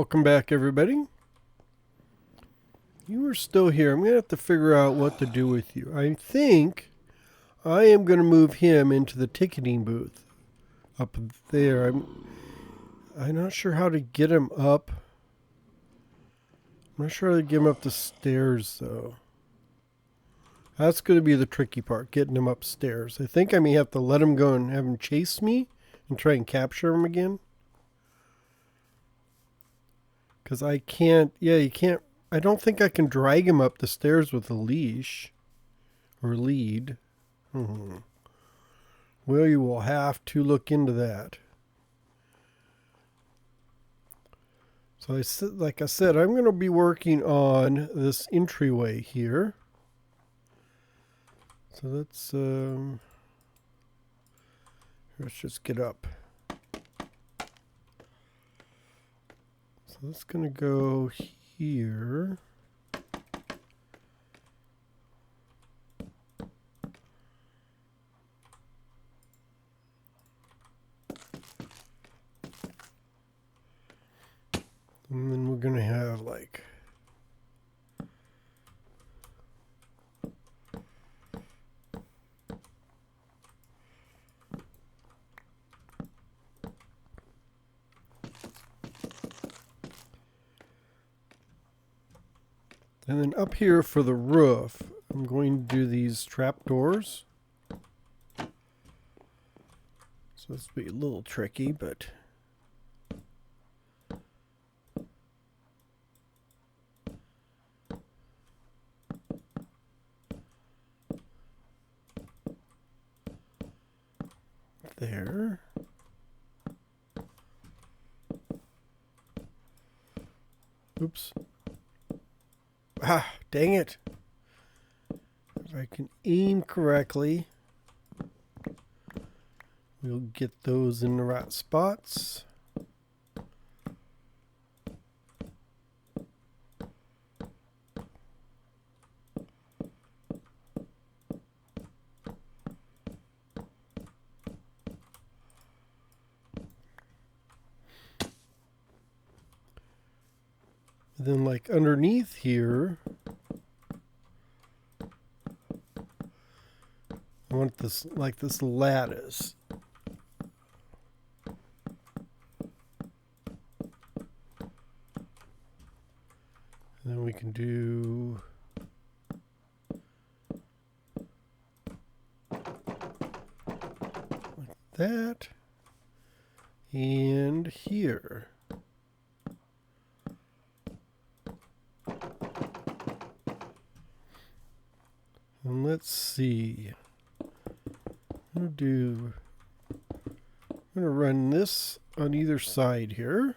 Welcome back, everybody. You are still here. I'm going to have to figure out what to do with you. I think I am going to move him into the ticketing booth up there. I'm not sure how to get him up. I'm not sure how to get him up the stairs, though. That's going to be the tricky part, getting him upstairs. I think I may have to let him go and have him chase me and try and capture him again. Because I can't, you can't, I don't think I can drag him up the stairs with a leash or lead. Well, you will have to look into that. So like I said, I'm going to be working on this entryway here. So let's just get up. So that's going to go here. And then we're going to have like and then up here for the roof, I'm going to do these trapdoors. So this will be a little tricky, but there. Oops. Ah, dang it. If I can aim correctly, we'll get those in the right spots. And then like underneath here, I want this like this lattice. And then we can do like that. And here. And let's see. I'm going to run this on either side here.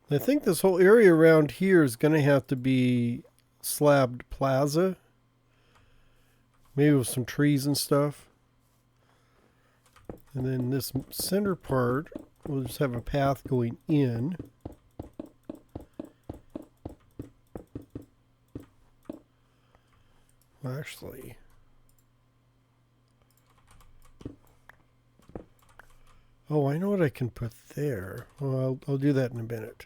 I think this whole area around here is going to have to be slabbed plaza. Maybe with some trees and stuff. And then this center part, we'll just have a path going in. Actually, oh, I know what I can put there. Well, I'll do that in a minute.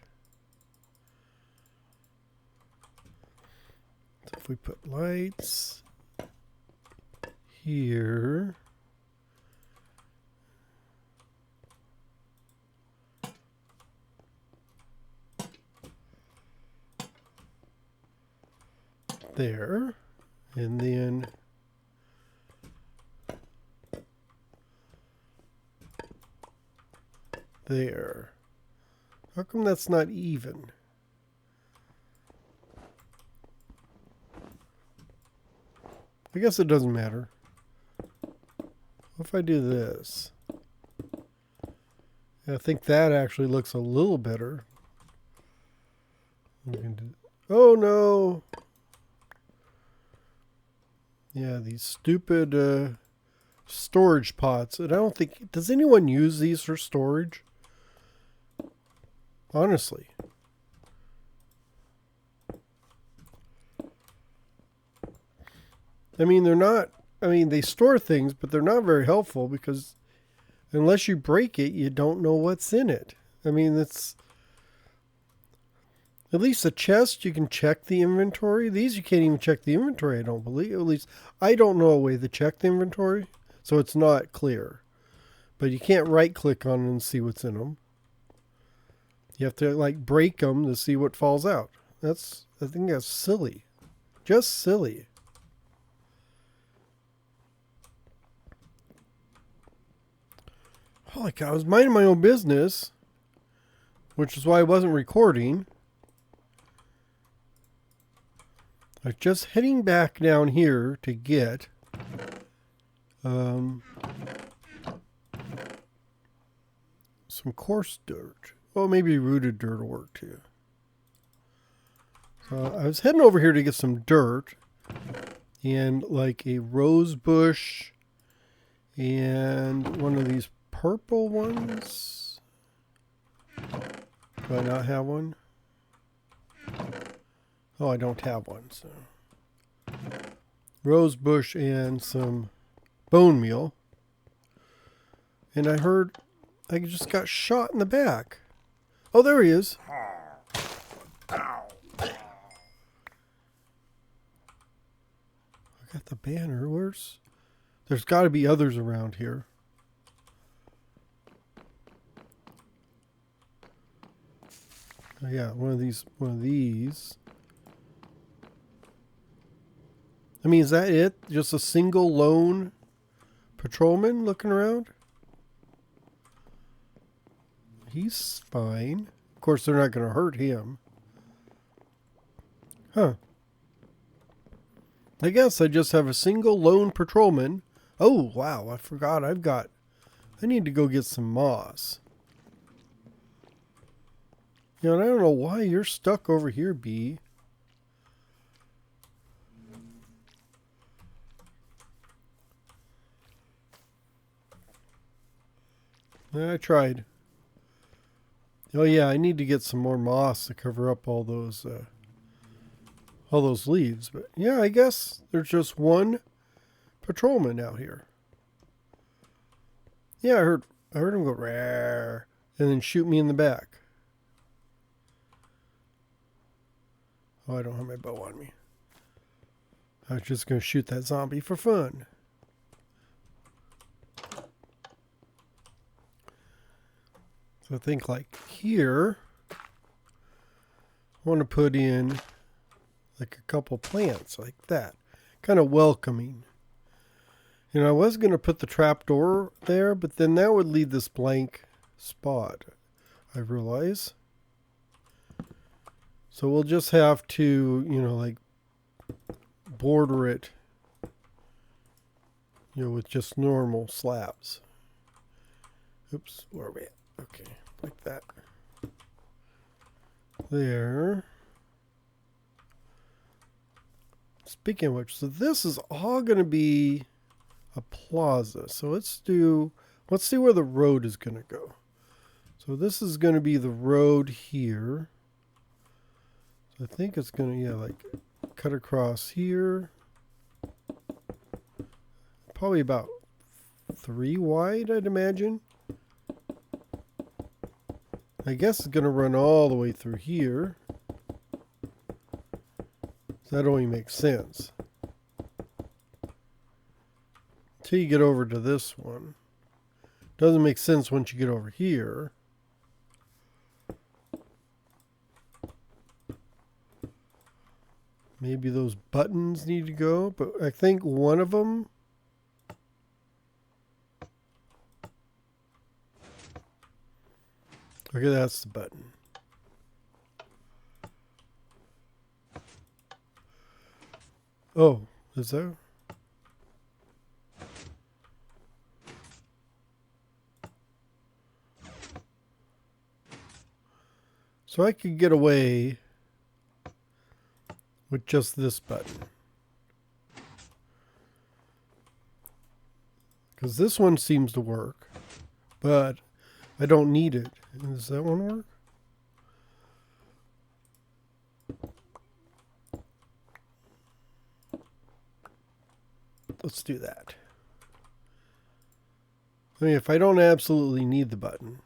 So if we put lights here, there. And then there. How come that's not even? I guess it doesn't matter. What if I do this? I think that actually looks a little better. Oh no! Yeah, these stupid storage pots. And I don't think... Does anyone use these for storage? Honestly. I mean, they're not... I mean, they store things, but they're not very helpful because Unless you break it, you don't know what's in it. I mean, it's... At least the chest, you can check the inventory. These, you can't even check the inventory, I don't believe. At least, I don't know a way to check the inventory, so it's not clear. But you can't right-click on them and see what's in them. You have to, like, break them to see what falls out. I think that's silly. Just silly. Holy cow, I was minding my own business, which is why I wasn't recording. I was just heading back down here to get some coarse dirt. Well, maybe rooted dirt will work too. So I was heading over here to get some dirt and like a rose bush and one of these purple ones. Do I not have one? Oh, I don't have one. So rose bush and some bone meal. And I heard I just got shot in the back. Oh, there he is. I got the banner. There's got to be others around here. Oh, yeah, one of these. I mean, is that it? Just a single lone patrolman looking around? He's fine. Of course, they're not going to hurt him. Huh. I guess I just have a single lone patrolman. Oh, wow. I forgot I need to go get some moss. You know, and I don't know why you're stuck over here, Bee. I tried. Oh yeah, I need to get some more moss to cover up all those leaves. But yeah, I guess there's just one patrolman out here. Yeah, I heard him go rare and then shoot me in the back. Oh, I don't have my bow on me. I was just gonna shoot that zombie for fun. I think like here, I want to put in like a couple plants like that. Kind of welcoming. You know, I was going to put the trapdoor there, but then that would leave this blank spot, I realize. So we'll just have to, you know, like border it, you know, with just normal slabs. Oops, where are we at? Okay, like that. There. Speaking of which, so this is all going to be a plaza. So let's see where the road is going to go. So this is going to be the road here. So I think it's going to, yeah, like cut across here. Probably about 3 wide, I'd imagine. I guess it's going to run all the way through here. So that only makes sense. Until you get over to this one. Doesn't make sense once you get over here. Maybe those buttons need to go, but I think one of them... Okay, that's the button. Oh, is that? So I could get away with just this button. Because this one seems to work, but I don't need it. Does that one work? Let's do that. I mean, if I don't absolutely need the button.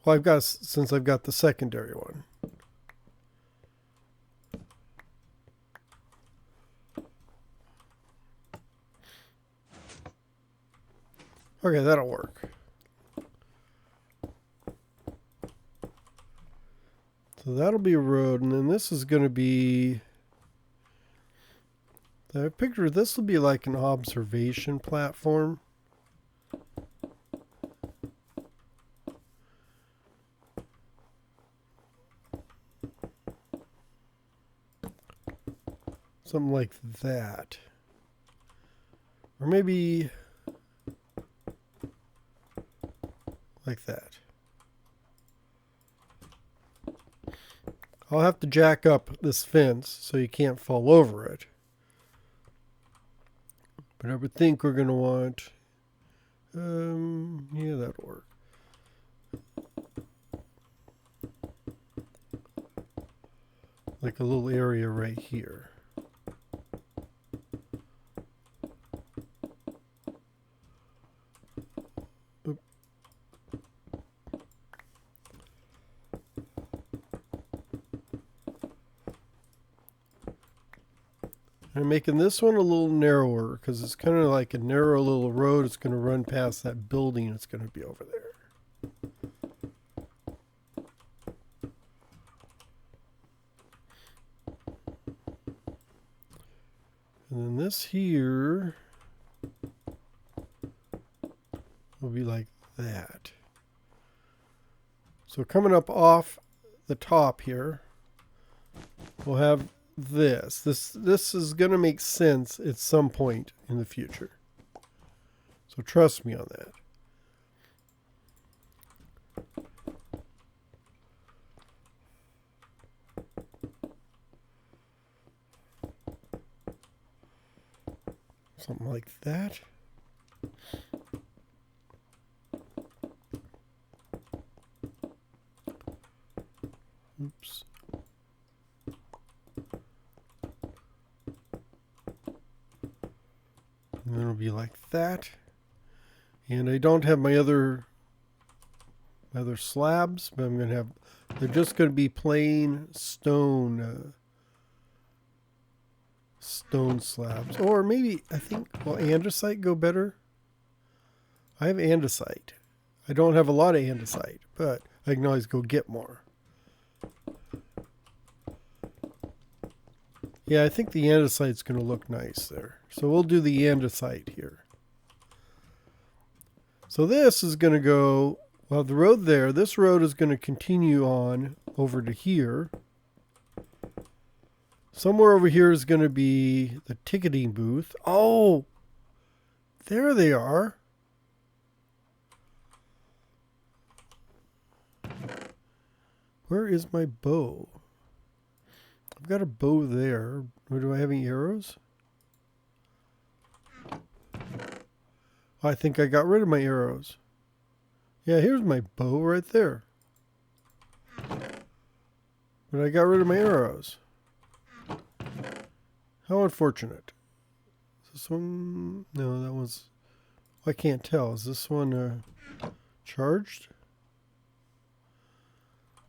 Well, since I've got the secondary one. Okay, that'll work. So that'll be a road, and then this is going to be... I picture this will be like an observation platform. Something like that. Or maybe like that. I'll have to jack up this fence so you can't fall over it. But I would think we're going to want, yeah, that'll work. Like a little area right here. I'm making this one a little narrower because it's kind of like a narrow little road. It's going to run past that building. It's going to be over there. And then this here will be like that. So coming up off the top here, we'll have this. This is going to make sense at some point in the future. So trust me on that. Something like that. Oops. And it'll be like that. And I don't have my other slabs, but I'm going to have, they're just going to be plain stone stone slabs. Or maybe, I think, will andesite go better? I have andesite. I don't have a lot of andesite, but I can always go get more. Yeah, I think the andesite's going to look nice there. So we'll do the andesite here. So this is going to go, well, the road there, this road is going to continue on over to here. Somewhere over here is going to be the ticketing booth. Oh, there they are. Where is my bow? I've got a bow there. Or do I have any arrows? I think I got rid of my arrows. Yeah, here's my bow right there. But I got rid of my arrows. How unfortunate. Is this one? No, that was... I can't tell. Is this one charged?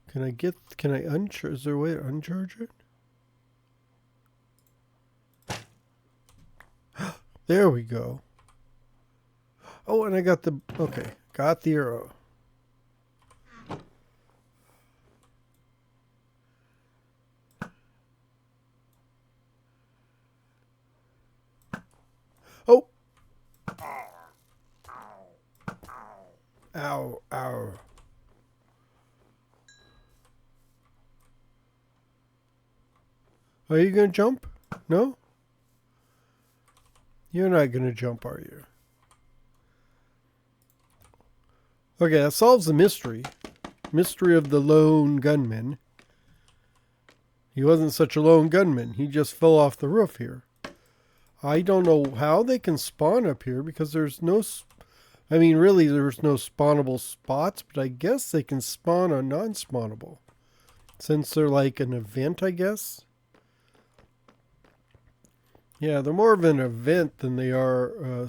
Can I uncharge? Is there a way to uncharge it? There we go. Oh, and I got the... Okay, got the arrow. Oh! Ow, ow. Are you going to jump? No? You're not going to jump, are you? Okay, that solves the mystery. Mystery of the lone gunman. He wasn't such a lone gunman. He just fell off the roof here. I don't know how they can spawn up here because there's no... I mean, really, there's no spawnable spots, but I guess they can spawn on non-spawnable. Since they're like an event, I guess. Yeah, they're more of an event than they are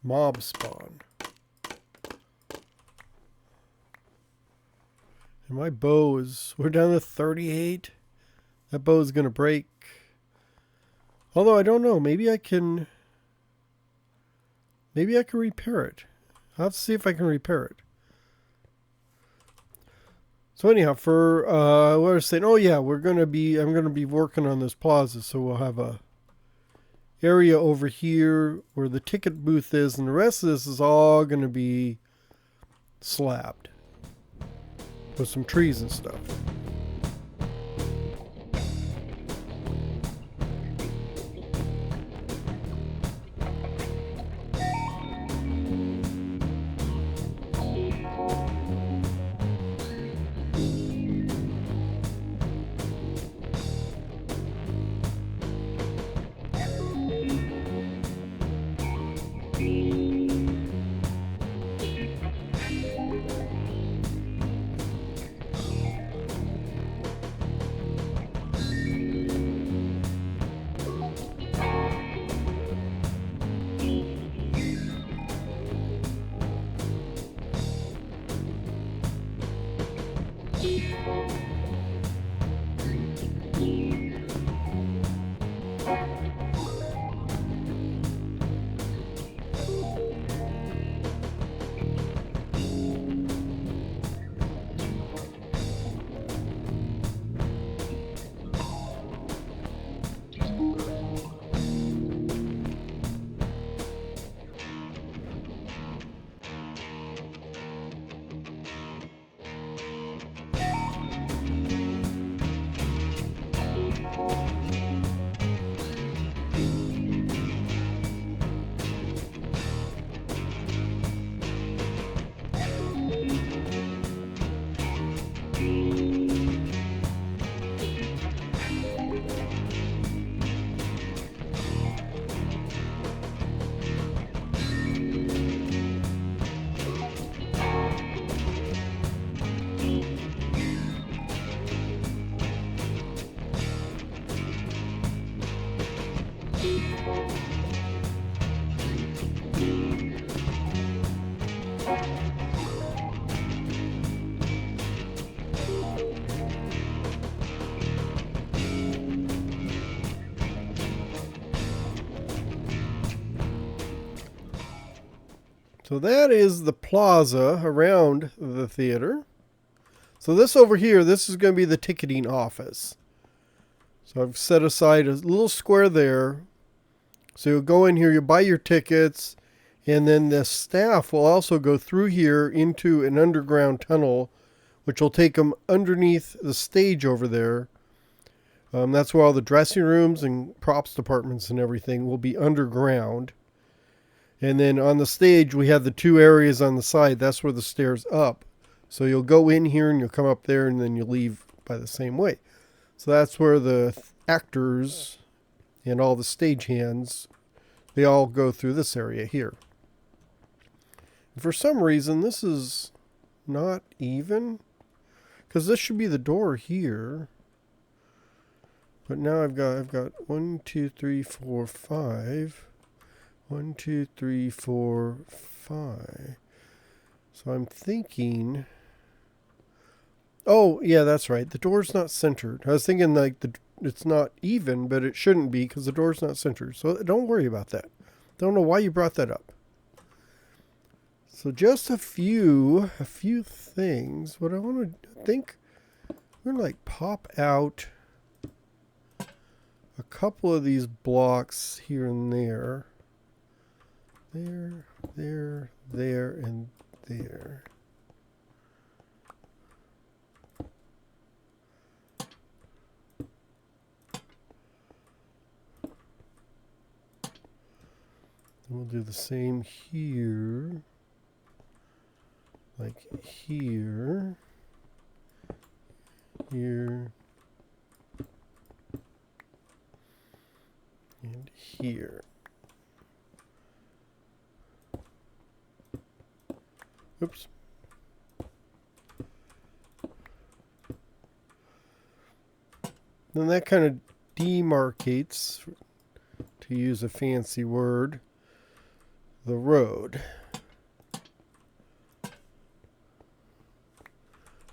mob spawn. And my bow is, we're down to 38. That bow is going to break. Although I don't know, maybe I can repair it. I'll have to see if I can repair it. So anyhow, for what I was saying, oh yeah, I'm gonna be working on this plaza, so we'll have a area over here where the ticket booth is, and the rest of this is all gonna be slabbed with some trees and stuff. So that is the plaza around the theater. So this over here, this is going to be the ticketing office. So I've set aside a little square there. So you'll go in here, you buy your tickets, and then the staff will also go through here into an underground tunnel, which will take them underneath the stage over there. That's where all the dressing rooms and props departments and everything will be underground. And then on the stage, we have the two areas on the side. That's where the stairs up. So you'll go in here and you'll come up there and then you leave by the same way. So that's where the actors and all the stagehands, they all go through this area here. And for some reason, this is not even, because this should be the door here. But now I've got 1, 2, 3, 4, 5. 1, 2, 3, 4, 5. So I'm thinking, oh yeah, that's right. The door's not centered. I was thinking like it's not even, but it shouldn't be because the door's not centered. So don't worry about that. Don't know why you brought that up. So just a few things. What I want to think, we're gonna like pop out a couple of these blocks here and there. There, and there. And we'll do the same here. Like here. Here. And here. Oops. Then that kind of demarcates, to use a fancy word, the road.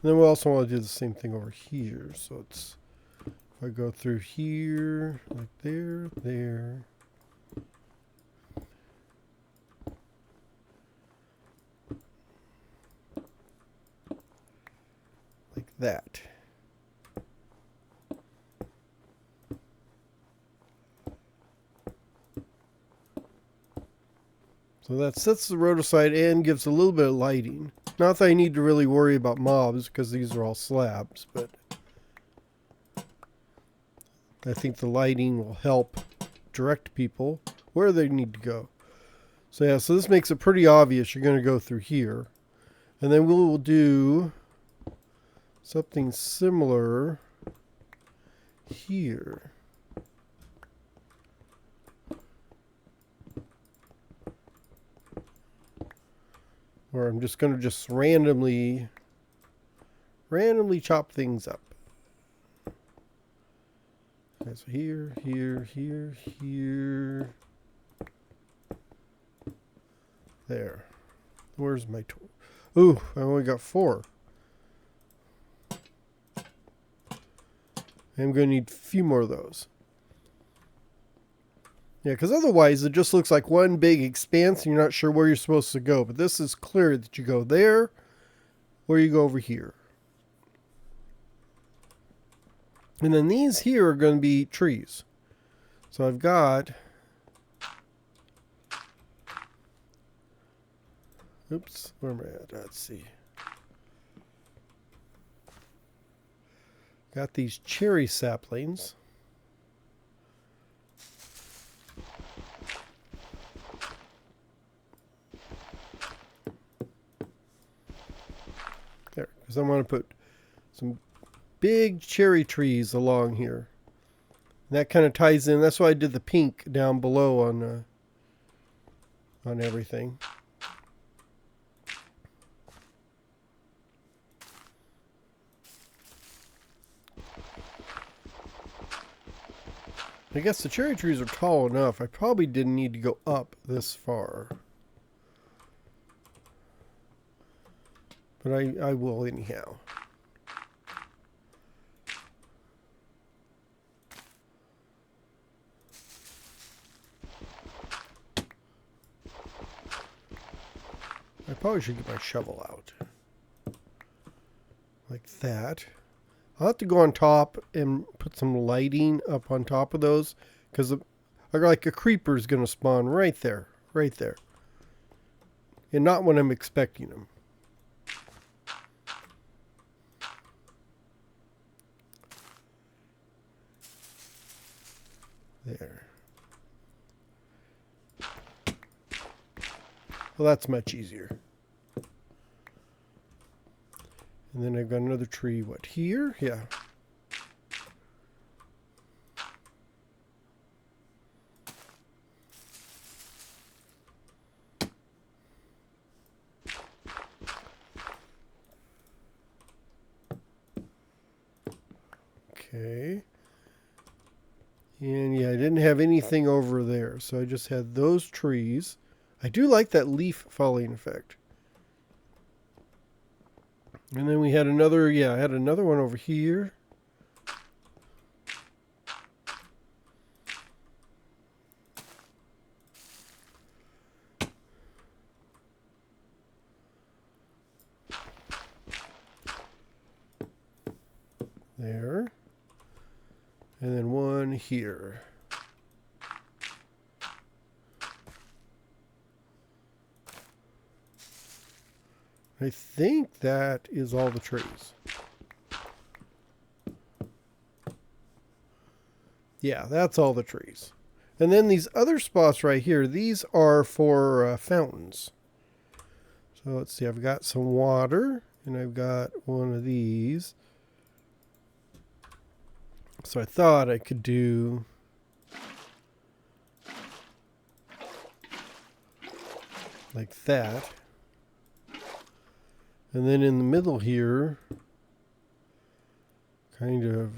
And then we also want to do the same thing over here. So it's, if I go through here, like there, there. Like that. So that sets the road aside and gives a little bit of lighting. Not that I need to really worry about mobs because these are all slabs, but I think the lighting will help direct people where they need to go. So yeah, so this makes it pretty obvious you're going to go through here. And then we'll do something similar here. Where I'm just going to just randomly chop things up. Okay, so here, here, here, here. There. Where's my tool? Ooh, I only got 4. I'm going to need a few more of those. Yeah, because otherwise it just looks like one big expanse and you're not sure where you're supposed to go. But this is clear that you go there or you go over here. And then these here are going to be trees. So I've got... Oops, where am I at? Let's see. Got these cherry saplings. There, because I want to put some big cherry trees along here. And that kind of ties in. That's why I did the pink down below on everything. I guess the cherry trees are tall enough. I probably didn't need to go up this far. But I will anyhow. I probably should get my shovel out. Like that. I'll have to go on top and put some lighting up on top of those. Because like a creeper is going to spawn right there. Right there. And not when I'm expecting them. There. Well, that's much easier. And then I've got another tree, what, here? Yeah. Okay. And yeah, I didn't have anything over there, so I just had those trees. I do like that leaf falling effect. And then we had another, yeah, I had another one over here. There. And then one here. I think that is all the trees. Yeah, that's all the trees. And then these other spots right here, these are for fountains. So let's see, I've got some water, and I've got one of these. So I thought I could do... like that. And then in the middle here, kind of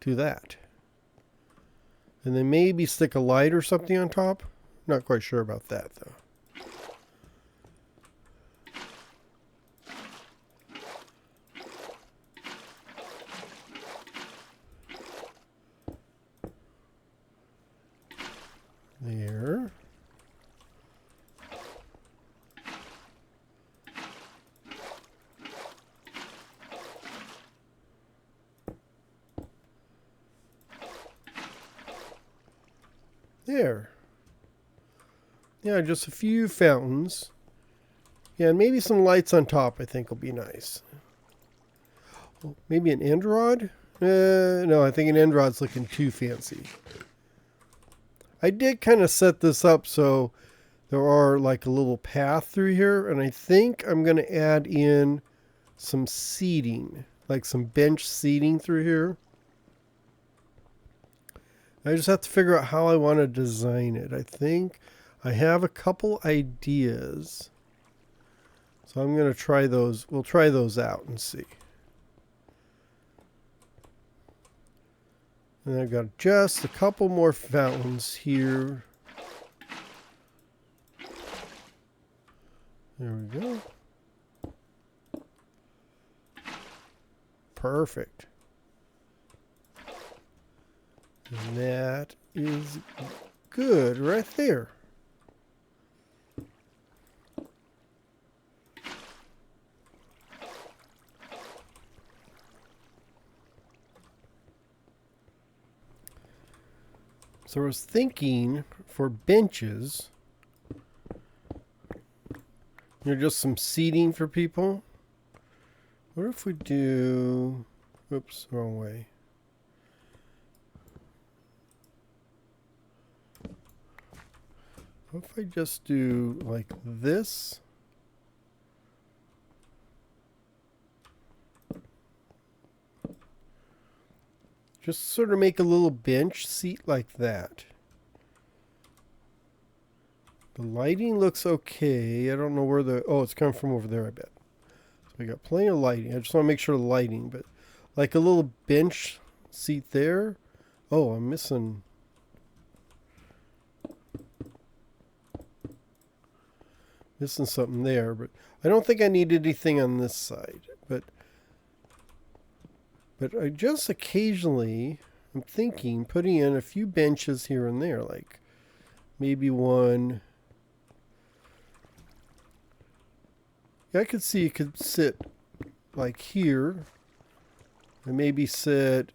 do that. And then maybe stick a light or something on top. Not quite sure about that though. There. Yeah, just a few fountains. Yeah, and maybe some lights on top I think will be nice. Maybe an end rod? No, I think an end rod's looking too fancy. I did kind of set this up so there are like a little path through here, and I think I'm going to add in some seating, like some bench seating through here. I just have to figure out how I want to design it. I think I have a couple ideas. So I'm going to try those. We'll try those out and see. And I've got just a couple more fountains here. There we go. Perfect. And that is good right there. So I was thinking for benches, just some seating for people. What if we do, oops, wrong way. What if I just do like this? Just sort of make a little bench seat like that. The lighting looks okay. I don't know where the... Oh, it's coming from over there, I bet. So we got plenty of lighting. I just want to make sure the lighting, but like a little bench seat there. Oh, I'm missing... Missing something there, but I don't think I need anything on this side. But I just occasionally, I'm thinking, putting in a few benches here and there, like maybe one. Yeah, I could see it could sit like here, and maybe sit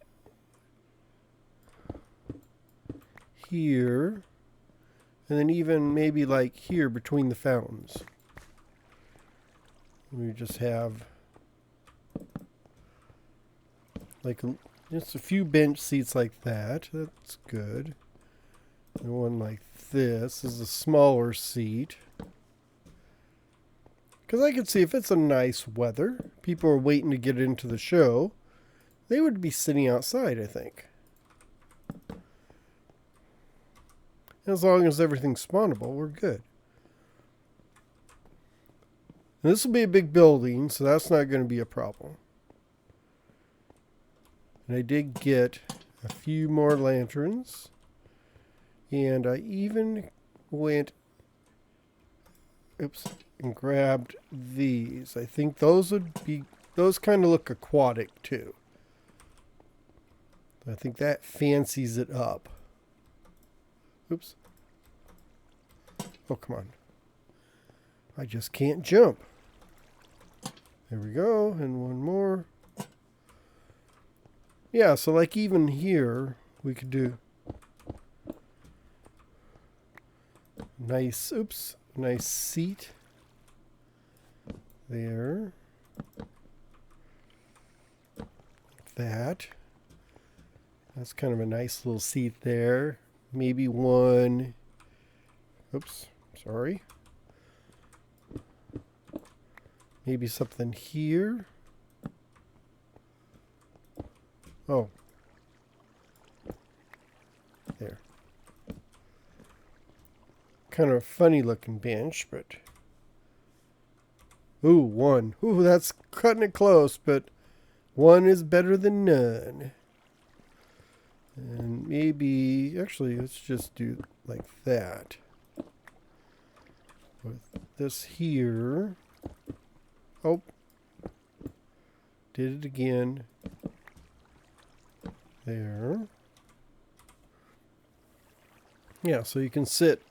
here, and then even maybe like here between the fountains. We just have like just a few bench seats like that. That's good. And one like this is a smaller seat. Because I could see if it's a nice weather, people are waiting to get into the show, they would be sitting outside, I think. As long as everything's spawnable, we're good. And this will be a big building, so that's not going to be a problem. And I did get a few more lanterns. And I even went, and grabbed these. I think those kind of look aquatic too. I think that fancies it up. Oops. Oh, come on. I just can't jump. There we go. And one more. Yeah, so like even here, we could do nice seat there. That's kind of a nice little seat there. Maybe one, sorry. Maybe something here. Oh. There. Kind of a funny looking bench, but... Ooh, one. Ooh, that's cutting it close, but one is better than none. And maybe... Actually, let's just do like that. With this here... Oh. Did it again. There. Yeah, so you can sit,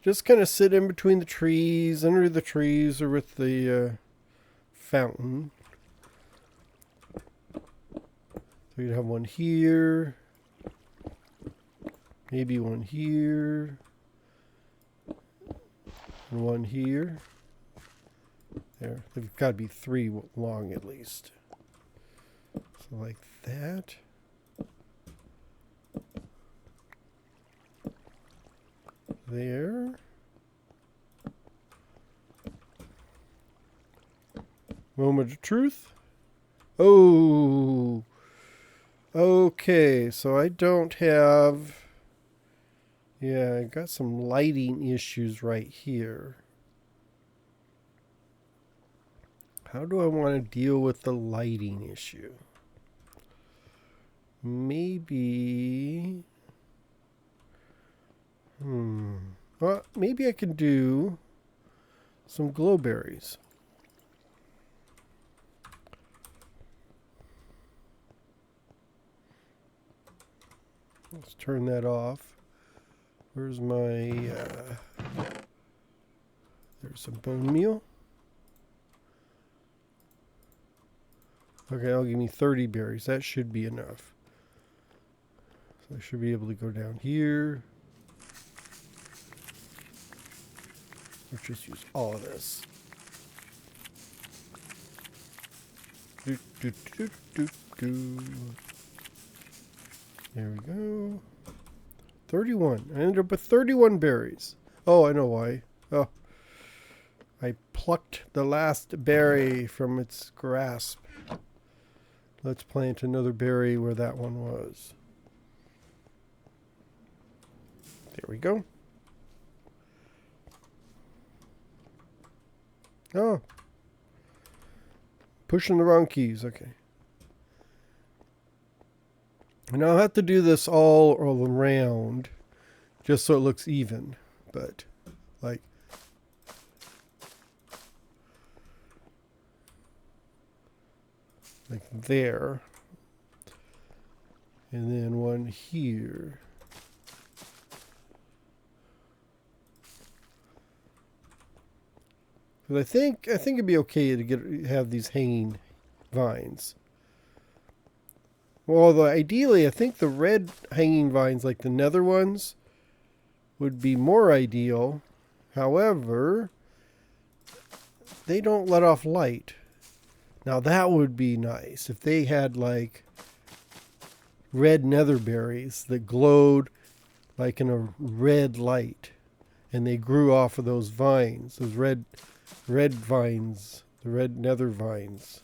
just kind of sit in between the trees, under the trees, or with the fountain. So you'd have one here, Maybe one here. And one here. There. They've got to be 3 long at least. So like that. There. Moment of truth. Oh. Okay, so I don't have... Yeah, I got some lighting issues right here. How do I want to deal with the lighting issue? Maybe... Well, maybe I can do some glowberries. Let's turn that off. Where's my... there's some bone meal. Okay, that'll give me 30 berries. That should be enough. So I should be able to go down here. Let's just use all of this. Do, do, do, do, do. There we go. 31. I ended up with 31 berries. Oh, I know why. Oh. I plucked the last berry from its grasp. Let's plant another berry where that one was. There we go. Oh. Pushing the wrong keys. Okay. And I'll have to do this all around just so it looks even. But, like, there. And then one here. But I think it'd be okay to have these hanging vines. Well, although ideally, I think the red hanging vines, like the nether ones, would be more ideal. However, they don't let off light. Now that would be nice if they had like red nether berries that glowed like in a red light, and they grew off of those vines, those red vines, the red nether vines.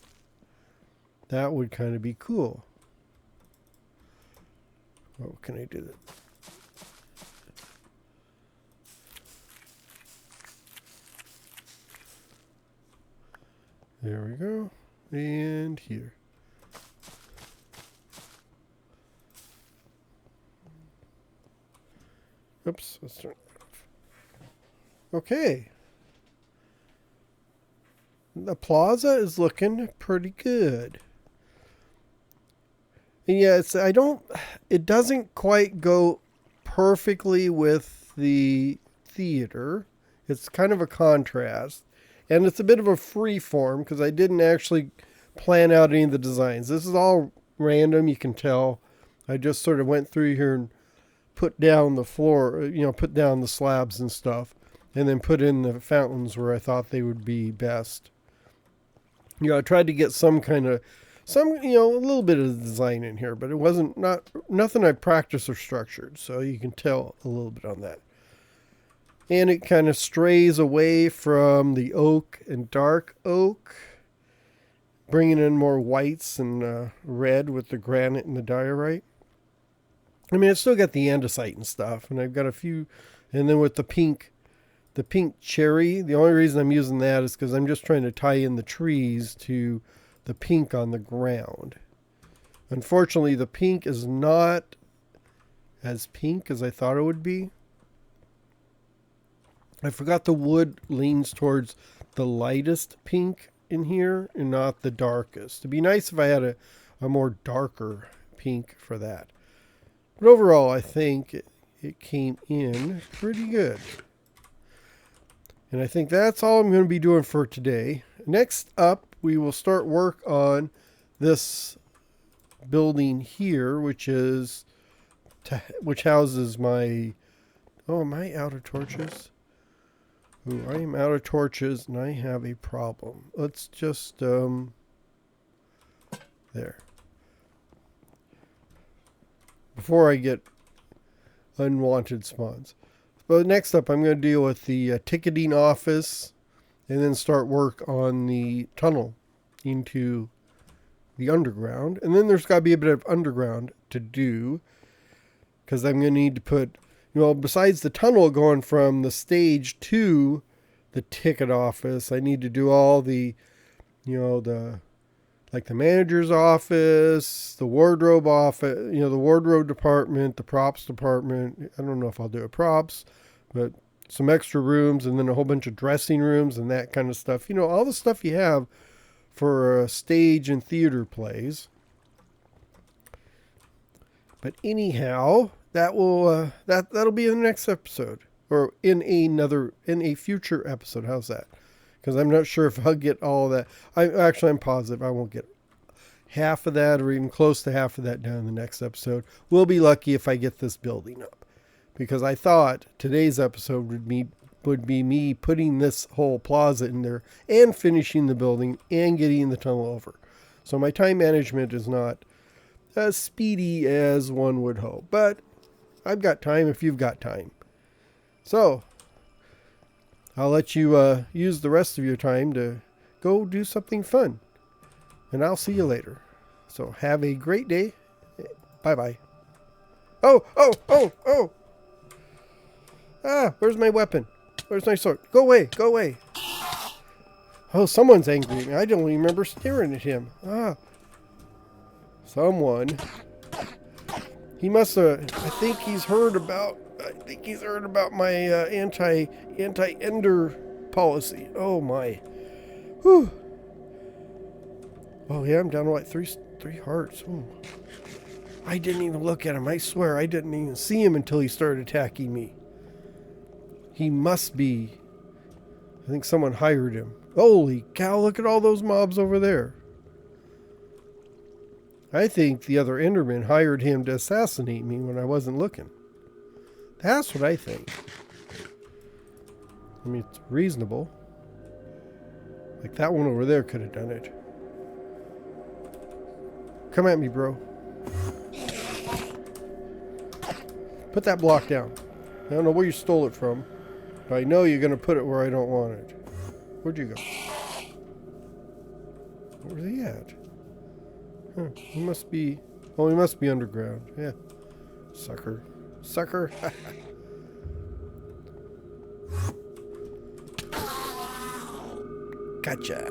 That would kind of be cool. Oh, can I do that? There we go. And here. Oops, let's turn it off. Okay. The plaza is looking pretty good. And yeah, it doesn't quite go perfectly with the theater. It's kind of a contrast. And it's a bit of a free form because I didn't actually plan out any of the designs. This is all random, you can tell. I just sort of went through here and put down the floor, put down the slabs and stuff, and then put in the fountains where I thought they would be best. I tried to get a little bit of design in here, but it wasn't nothing I practiced or structured, so you can tell a little bit on that. And it kind of strays away from the oak and dark oak, bringing in more whites and red with the granite and the diorite. I mean, it's still got the andesite and stuff, and I've got a few, and then with the pink cherry, the only reason I'm using that is because I'm just trying to tie in the trees to the pink on the ground. Unfortunately, the pink is not as pink as I thought it would be. I forgot the wood leans towards the lightest pink in here and not the darkest. It'd be nice if I had a more darker pink for that. But overall, I think it came in pretty good. And I think that's all I'm going to be doing for today. Next up, we will start work on this building here, which is which houses my... Oh, am I out of torches? Ooh, I am out of torches, and I have a problem. Let's just, there. Before I get unwanted spawns. But next up, I'm going to deal with the ticketing office, and then start work on the tunnel into the underground. And then there's got to be a bit of underground to do, because I'm going to need to put, you know, besides the tunnel going from the stage to the ticket office, I need to do all the, you know, the, like the manager's office, the wardrobe office, you know, the wardrobe department, the props department. I don't know if I'll do props, but some extra rooms, and then a whole bunch of dressing rooms and that kind of stuff. You know, all the stuff you have for stage and theater plays. But anyhow, that will that'll be in the next episode, or in a future episode. How's that? Because I'm not sure if I'll get all that. I'm positive I won't get half of that, or even close to half of that done in the next episode. We'll be lucky if I get this building up, because I thought today's episode would be me putting this whole plaza in there and finishing the building and getting the tunnel over. So my time management is not as speedy as one would hope, but I've got time if you've got time. So I'll let you use the rest of your time to go do something fun, and I'll see you later. So have a great day. Bye-bye. Oh! Ah, where's my weapon? Where's my sword? Go away, go away. Oh, someone's angry at me. I don't even remember staring at him. Ah. Someone. He must have, I think he's heard about my anti-ender policy. Oh my. Whew. Oh yeah, I'm down to like three hearts. Ooh. I didn't even look at him. I swear I didn't even see him until he started attacking me. He must be. I think someone hired him. Holy cow, look at all those mobs over there. I think the other Enderman hired him to assassinate me when I wasn't looking. That's what I think. I mean, it's reasonable. Like that one over there could have done it. Come at me, bro. Put that block down. I don't know where you stole it from, but I know you're going to put it where I don't want it. Where'd you go? Where's he at? Huh, he must be... Oh, he must be underground. Yeah. Sucker. Sucker. Gotcha.